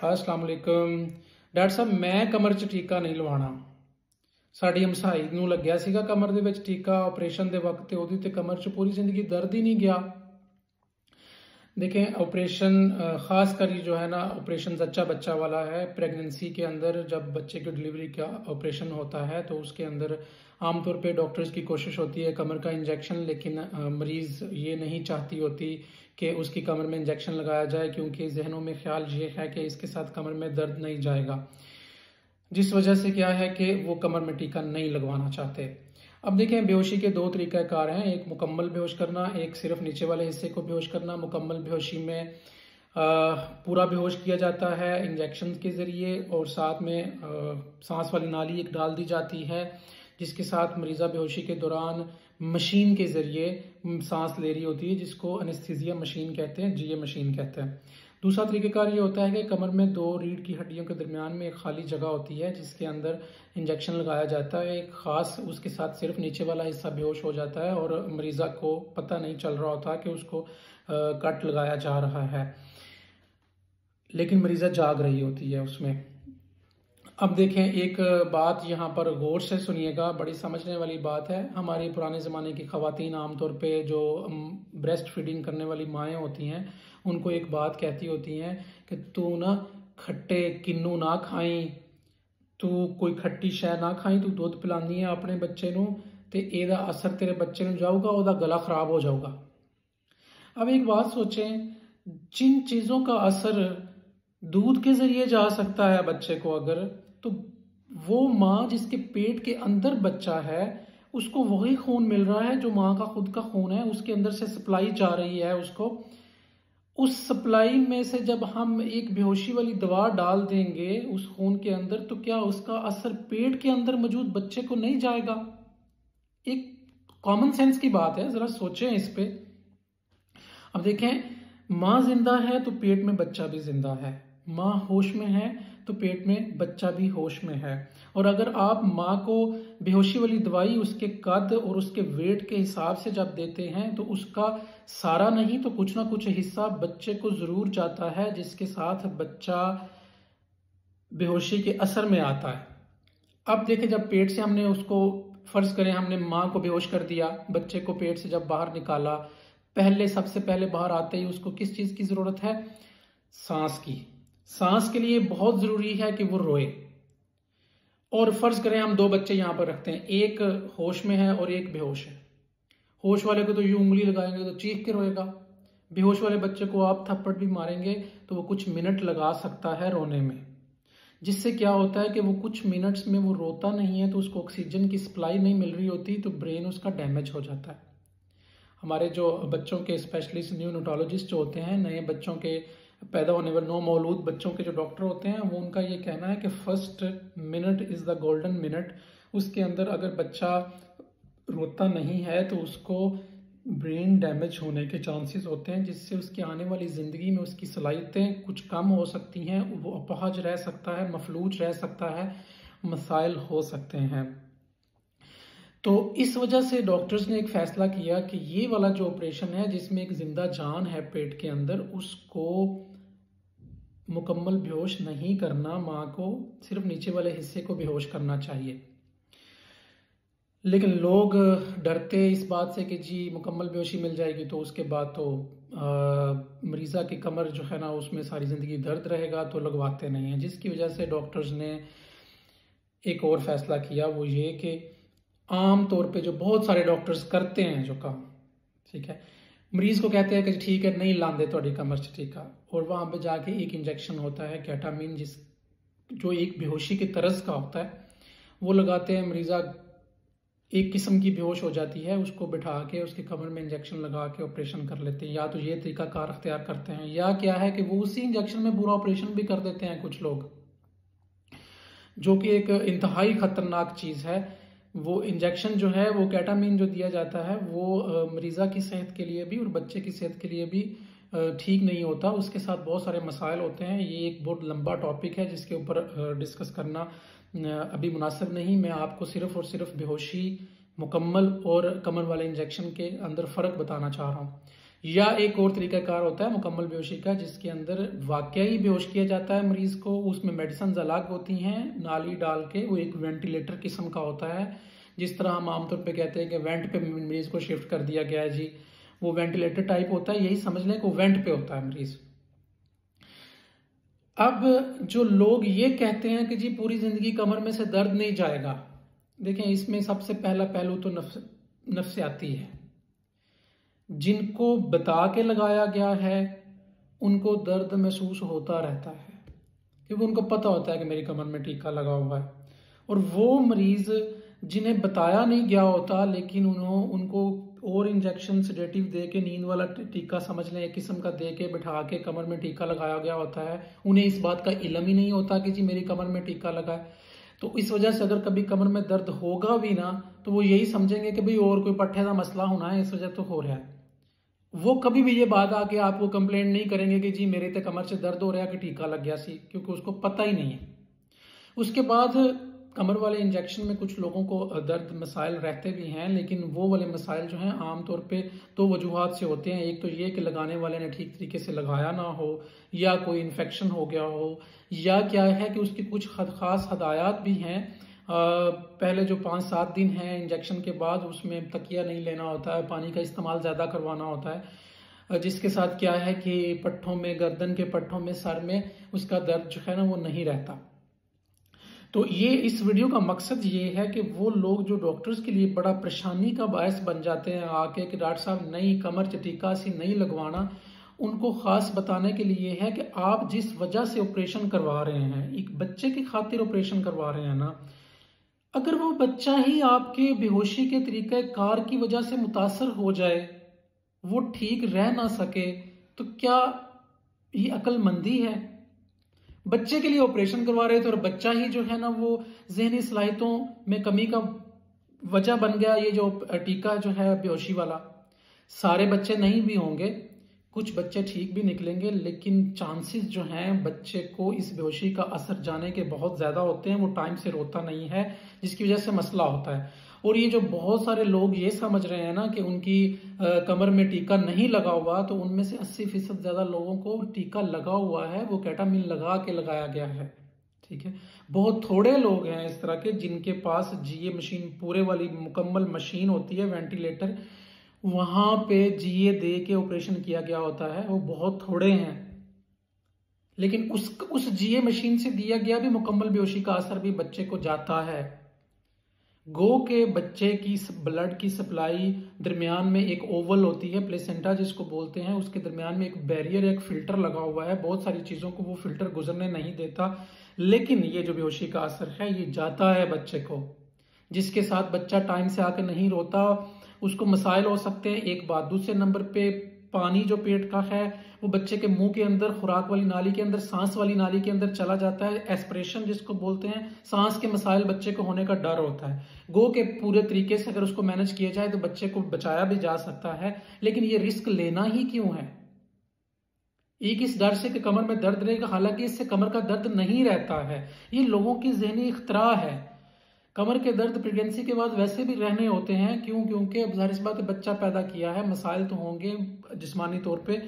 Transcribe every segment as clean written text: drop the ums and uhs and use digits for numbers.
अस्सलाम वालेकुम। डॉक्टर साहब मैं कमर 'ਚ ਟੀਕਾ ਨਹੀਂ ਲਵਾਉਣਾ। ਸਾਡੀ ਹਮਸਾਈ ਨੂੰ ਲੱਗਿਆ ਸੀਗਾ ਕਮਰ ਦੇ ਵਿੱਚ ਟੀਕਾ ਆਪਰੇਸ਼ਨ ਦੇ वक्त ਤੇ ਉਹਦੀ ਤੇ कमर 'ਚ पूरी जिंदगी दर्द ही नहीं गया। देखें ऑपरेशन खासकर ये जो है ना ऑपरेशन जच्चा बच्चा वाला है। प्रेगनेंसी के अंदर जब बच्चे की डिलीवरी का ऑपरेशन होता है तो उसके अंदर आमतौर पे डॉक्टर्स की कोशिश होती है कमर का इंजेक्शन, लेकिन मरीज ये नहीं चाहती होती कि उसकी कमर में इंजेक्शन लगाया जाए, क्योंकि जहनों में ख्याल ये है कि इसके साथ कमर में दर्द नहीं जाएगा, जिस वजह से क्या है कि वो कमर में टीका नहीं लगवाना चाहते। अब देखें बेहोशी के दो तरीकाकार हैं, एक मुकम्मल बेहोश करना, एक सिर्फ नीचे वाले हिस्से को बेहोश करना। मुकम्मल बेहोशी में पूरा बेहोश किया जाता है इंजेक्शन के जरिए और साथ में सांस वाली नाली एक डाल दी जाती है, जिसके साथ मरीजा बेहोशी के दौरान मशीन के जरिए सांस ले रही होती है, जिसको एनेस्थीसिया मशीन कहते हैं, जीए मशीन कहते हैं। दूसरा तरीकेकार ये होता है कि कमर में दो रीढ़ की हड्डियों के दरमियान में एक खाली जगह होती है जिसके अंदर इंजेक्शन लगाया जाता है एक खास, उसके साथ सिर्फ नीचे वाला हिस्सा बेहोश हो जाता है और मरीजा को पता नहीं चल रहा होता कि उसको कट लगाया जा रहा है, लेकिन मरीजा जाग रही होती है उसमें। अब देखें एक बात यहाँ पर गौर से सुनिएगा, बड़ी समझने वाली बात है। हमारी पुराने ज़माने की ख़वातीन आमतौर पे जो ब्रेस्ट फीडिंग करने वाली माएँ होती हैं उनको एक बात कहती होती हैं कि तू ना खट्टे किन्नू ना खाई, तू कोई खट्टी शै ना खाई, तू दुध पिलानी है अपने बच्चे नू ते एदा असर तेरे बच्चे नू जाऊगा, ओदा गला खराब हो जाऊगा। अब एक बात सोचें, जिन चीज़ों का असर दूध के जरिए जा सकता है बच्चे को अगर, तो वो माँ जिसके पेट के अंदर बच्चा है उसको वही खून मिल रहा है जो माँ का खुद का खून है, उसके अंदर से सप्लाई जा रही है उसको। उस सप्लाई में से जब हम एक बेहोशी वाली दवा डाल देंगे उस खून के अंदर, तो क्या उसका असर पेट के अंदर मौजूद बच्चे को नहीं जाएगा? एक कॉमन सेंस की बात है, जरा सोचें इस पे। अब देखें, माँ जिंदा है तो पेट में बच्चा भी जिंदा है, माँ होश में है तो पेट में बच्चा भी होश में है। और अगर आप माँ को बेहोशी वाली दवाई उसके कद और उसके वेट के हिसाब से जब देते हैं तो उसका सारा नहीं तो कुछ ना कुछ हिस्सा बच्चे को जरूर जाता है, जिसके साथ बच्चा बेहोशी के असर में आता है। अब देखें, जब पेट से हमने उसको, फर्ज करें हमने माँ को बेहोश कर दिया, बच्चे को पेट से जब बाहर निकाला, सबसे पहले बाहर आते ही उसको किस चीज की जरूरत है? सांस की। सांस के लिए बहुत जरूरी है कि वो रोए। और फर्ज करें हम दो बच्चे यहां पर रखते हैं, एक होश में है और एक बेहोश है। होश वाले को तो यूं उंगली लगाएंगे तो चीख के रोएगा, बेहोश वाले बच्चे को आप थप्पड़ भी मारेंगे तो वो कुछ मिनट लगा सकता है रोने में, जिससे क्या होता है कि वो कुछ मिनट्स में वो रोता नहीं है तो उसको ऑक्सीजन की सप्लाई नहीं मिल रही होती, तो ब्रेन उसका डैमेज हो जाता है। हमारे जो बच्चों के स्पेशलिस्ट न्यूरोनोटोलॉजिस्ट जो होते हैं, नए बच्चों के पैदा होने वाले नौ मौलूद बच्चों के जो डॉक्टर होते हैं, वो उनका ये कहना है कि first minute is the golden minute. उसके अंदर अगर बच्चा रोता नहीं है तो उसको ब्रेन डैमेज होने के चांसेस होते हैं, जिससे उसकी आने वाली ज़िंदगी में उसकी सलाहियतें कुछ कम हो सकती हैं, वो अपाहज रह सकता है, मफलूज रह सकता है, मसाइल हो सकते हैं। तो इस वजह से डॉक्टर्स ने एक फैसला किया कि ये वाला जो ऑपरेशन है जिसमें एक जिंदा जान है पेट के अंदर, उसको मुकम्मल बेहोश नहीं करना, माँ को सिर्फ नीचे वाले हिस्से को बेहोश करना चाहिए। लेकिन लोग डरते इस बात से कि जी मुकम्मल बेहोशी मिल जाएगी तो उसके बाद तो मरीजा की कमर जो है ना उसमें सारी जिंदगी दर्द रहेगा, तो लगवाते नहीं हैं। जिसकी वजह से डॉक्टर्स ने एक और फैसला किया, वो ये कि आम तौर पे जो बहुत सारे डॉक्टर्स करते हैं जो काम, ठीक है, मरीज को कहते हैं कि ठीक है नहीं लांदे थोड़ी कमर से टीका, और वहां पे जाके एक इंजेक्शन होता है केटामीन, जो एक बेहोशी की तरस का होता है, वो लगाते हैं। मरीजा एक किस्म की बेहोश हो जाती है, उसको बिठा के उसकी कमर में इंजेक्शन लगा के ऑपरेशन कर लेते हैं। या तो ये तरीका कार अख्तियार करते हैं, या क्या है कि वो उसी इंजेक्शन में पूरा ऑपरेशन भी कर देते हैं कुछ लोग, जो कि एक इंतहाई खतरनाक चीज है। वो इंजेक्शन जो है, वो केटामीन जो दिया जाता है, वो मरीजा की सेहत के लिए भी और बच्चे की सेहत के लिए भी ठीक नहीं होता, उसके साथ बहुत सारे मसाइल होते हैं। ये एक बहुत लंबा टॉपिक है जिसके ऊपर डिस्कस करना अभी मुनासिब नहीं। मैं आपको सिर्फ और सिर्फ बेहोशी, मुकम्मल और कमर वाले इंजेक्शन के अंदर फ़र्क बताना चाह रहा हूँ या एक और तरीकाकार होता है मुकम्मल बेहोशी का, जिसके अंदर वाकई ही बेहोश किया जाता है मरीज को। उसमें मेडिसिन अलग होती हैं नाली डाल के, वो एक वेंटिलेटर किस्म का होता है। जिस तरह हम आमतौर पे कहते हैं कि वेंट पे मरीज को शिफ्ट कर दिया गया है जी, वो वेंटिलेटर टाइप होता है। यही समझ लें कि वेंट पे होता है मरीज। अब जो लोग ये कहते हैं कि जी पूरी जिंदगी कमर में से दर्द नहीं जाएगा, देखें इसमें सबसे पहला पहलू तो नफ्सियाती है। जिनको बता के लगाया गया है उनको दर्द महसूस होता रहता है, क्योंकि उनको पता होता है कि मेरी कमर में टीका लगा हुआ है। और वो मरीज जिन्हें बताया नहीं गया होता, लेकिन उनको और इंजेक्शन सेडेटिव दे के, नींद वाला टीका समझ लें एक किस्म का दे के बिठा के कमर में टीका लगाया गया होता है, उन्हें इस बात का इल्म ही नहीं होता कि जी मेरी कमर में टीका लगा है। तो इस वजह से अगर कभी कमर में दर्द होगा भी ना, तो वो यही समझेंगे कि भाई और कोई पट्टे का मसला होना है, इस वजह तो हो रहा है। वो कभी भी ये बात आके आपको कंप्लेंट नहीं करेंगे कि जी मेरे तो कमर से दर्द हो रहा है कि टीका लग गया सी, क्योंकि उसको पता ही नहीं है। उसके बाद कमर वाले इंजेक्शन में कुछ लोगों को दर्द मसाइल रहते भी हैं, लेकिन वो वाले मसाइल जो हैं आमतौर पे दो वजूहात से होते हैं। एक तो ये कि लगाने वाले ने ठीक तरीके से लगाया ना हो, या कोई इन्फेक्शन हो गया हो, या क्या है कि उसकी कुछ खास हदायत भी हैं। पहले जो 5-7 दिन हैं इंजेक्शन के बाद, उसमें तकिया नहीं लेना होता है, पानी का इस्तेमाल ज़्यादा करवाना होता है, जिसके साथ क्या है कि पट्ठों में, गर्दन के पट्ठों में, सर में उसका दर्द जो है ना वो नहीं रहता। तो ये इस वीडियो का मकसद ये है कि वो लोग जो डॉक्टर्स के लिए बड़ा परेशानी का बायस बन जाते हैं आके कि डॉक्टर साहब नहीं कमर च टीका सी नहीं लगवाना, उनको खास बताने के लिए है कि आप जिस वजह से ऑपरेशन करवा रहे हैं, एक बच्चे की खातिर ऑपरेशन करवा रहे हैं ना, अगर वो बच्चा ही आपके बेहोशी के तरीके कार की वजह से मुतासर हो जाए, वो ठीक रह ना सके, तो क्या ये अक्लमंदी है? बच्चे के लिए ऑपरेशन करवा रहे थे और बच्चा ही जो है ना वो जहनी सलाहियतों में कमी का वजह बन गया। ये जो टीका जो है बेहोशी वाला, सारे बच्चे नहीं भी होंगे, कुछ बच्चे ठीक भी निकलेंगे, लेकिन चांसेस जो हैं बच्चे को इस बेहोशी का असर जाने के बहुत ज्यादा होते हैं। वो टाइम से रोता नहीं है, जिसकी वजह से मसला होता है। और ये जो बहुत सारे लोग ये समझ रहे हैं ना कि उनकी कमर में टीका नहीं लगा हुआ, तो उनमें से 80% ज्यादा लोगों को टीका लगा हुआ है, वो केटामिन लगा के लगाया गया है। ठीक है, बहुत थोड़े लोग हैं इस तरह के जिनके पास जीए मशीन, पूरे वाली मुकम्मल मशीन होती है, वेंटिलेटर, वहां पे जीए दे के ऑपरेशन किया गया होता है, वो बहुत थोड़े हैं। लेकिन उस जीए मशीन से दिया गया भी मुकम्मल बेहोशी का असर भी बच्चे को जाता है। गो के बच्चे की ब्लड की सप्लाई दरमियान में एक ओवल होती है, प्लेसेंटा जिसको बोलते हैं, उसके दरमियान में एक बैरियर, एक फिल्टर लगा हुआ है। बहुत सारी चीजों को वो फिल्टर गुजरने नहीं देता, लेकिन ये जो बेहोशी का असर है ये जाता है बच्चे को, जिसके साथ बच्चा टाइम से आकर नहीं रोता। उसको मसाइल हो सकते हैं, एक बात। दूसरे नंबर पे पानी जो पेट का है वो बच्चे के मुंह के अंदर, खुराक वाली नाली के अंदर, सांस वाली नाली के अंदर चला जाता है, एस्पिरेशन जिसको बोलते हैं। सांस के मसाइल बच्चे को होने का डर होता है। गो के पूरे तरीके से अगर उसको मैनेज किया जाए तो बच्चे को बचाया भी जा सकता है, लेकिन ये रिस्क लेना ही क्यों है? एक इस डर से कि कमर में दर्द रहेगा, हालांकि इससे कमर का दर्द नहीं रहता है। ये लोगों की जहनी इख्तरा है। कमर के दर्द प्रेगनेंसी के बाद वैसे भी रहने होते हैं। क्यों? क्योंकि अब जाहिर सी बात है बच्चा पैदा किया है, मसाइल तो होंगे जिस्मानी तौर पे,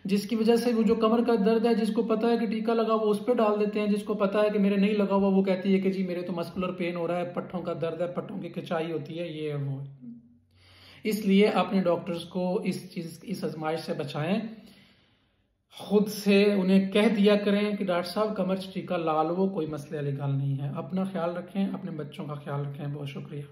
जिसकी वजह से वो जो कमर का दर्द है, जिसको पता है कि टीका लगा वो उस पर डाल देते हैं, जिसको पता है कि मेरे नहीं लगा हुआ वो कहती है कि जी मेरे तो मस्कुलर पेन हो रहा है, पट्टों का दर्द है, पट्टों की खिंचाई होती है, ये है वो है। इसलिए अपने डॉक्टर्स को इस आजमाइश से बचाएं। खुद से उन्हें कह दिया करें कि डॉक्टर साहब कमर टीका ला लो, कोई मसले वाली गल नहीं है। अपना ख्याल रखें, अपने बच्चों का ख्याल रखें। बहुत शुक्रिया।